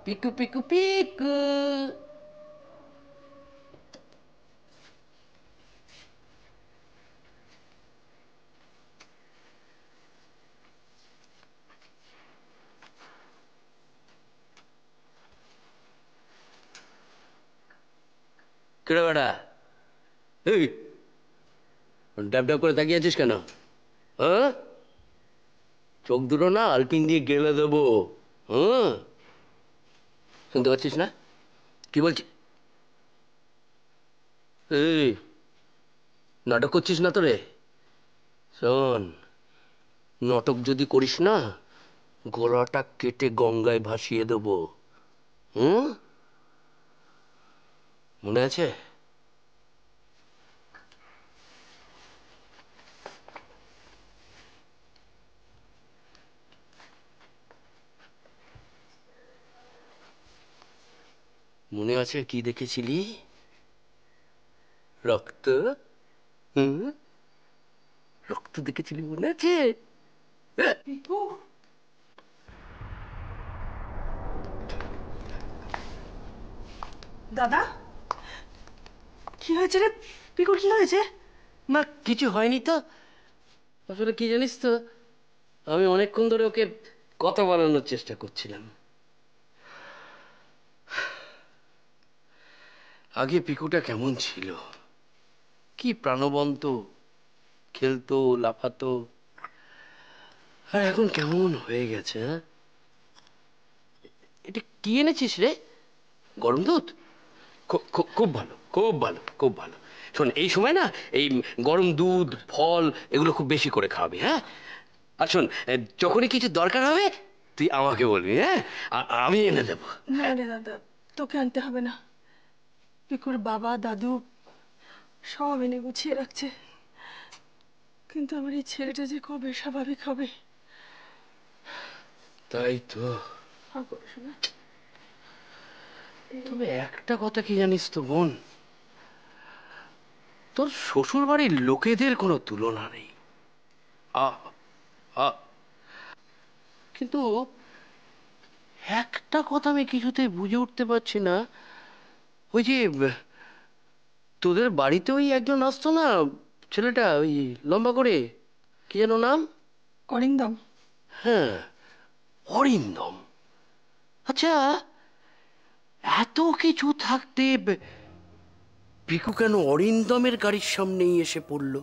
পিকু পিকু পিকু। কেড়ে বেড়া, এই ড্যাব ড্যাব করে তাকিয়ে আছিস কেন? হ্যাঁ, চোখ দুটো না আলপিন দিয়ে গেলে দেবো। হ্যাঁ, শুনতে পাচ্ছিস না কি বলছি? এই নাটক করছিস না তো রে? শোন, নাটক যদি করিস না, গলাটা কেটে গঙ্গায় ভাসিয়ে দেবো। হুম, মনে আছে? মনে আছে কি দেখেছিলি? রক্ত। হুম, রক্ত দেখেছিলি, মনে আছে? পিকু, দাদা, কি হয়েছে রে? পিকুর কি হয়েছে? না, কিছু হয়নি তো। আসলে কি জানিস তো, আমি অনেকক্ষণ ধরে ওকে কথা বানানোর চেষ্টা করছিলাম। আগে পিকুটা কেমন ছিল, কি প্রাণবন্ত, খেলতো, লাফাতো। আর এখন কেমন হয়ে গেছে। হ্যাঁ, এটা কি এনেছিস রে? গরম দুধ? খুব ভালো, খুব ভালো, খুব ভালো। শোন, এই সময় না এই গরম দুধ, ফল এগুলো খুব বেশি করে খাবি। হ্যাঁ, আর শোন, যখনই কিছু দরকার হবে তুই আমাকে বলবি। হ্যাঁ, আমি এনে দেবো। না রে দাদা, তোকে আনতে হবে না। পিকুর বাবা দাদু সব এনে গুছিয়ে রাখছে, কিন্তু আমার এই ছেলেটা যে কবে স্বাভাবিক হবে। তাই তো। হা করে শোনা। তবে একটা কথা কি জানিস তো বোন, তোর শ্বশুর বাড়ির লোকেদের কোনো তুলনা নেই। আহ, আহ। কিন্তু একটা কথা আমি কিছুতেই বুঝে উঠতে পারছি না, ওই যে তোদের বাড়িতে ওই একজন আসতো না, ছেলেটা ওই লম্বা করে, কি যেন নাম? অরিন্দম। হ্যাঁ, অরিন্দম। আচ্ছা, এত কিছু থাকতে পিকু কেন অরিন্দমের গাড়ির সামনেই এসে পড়লো?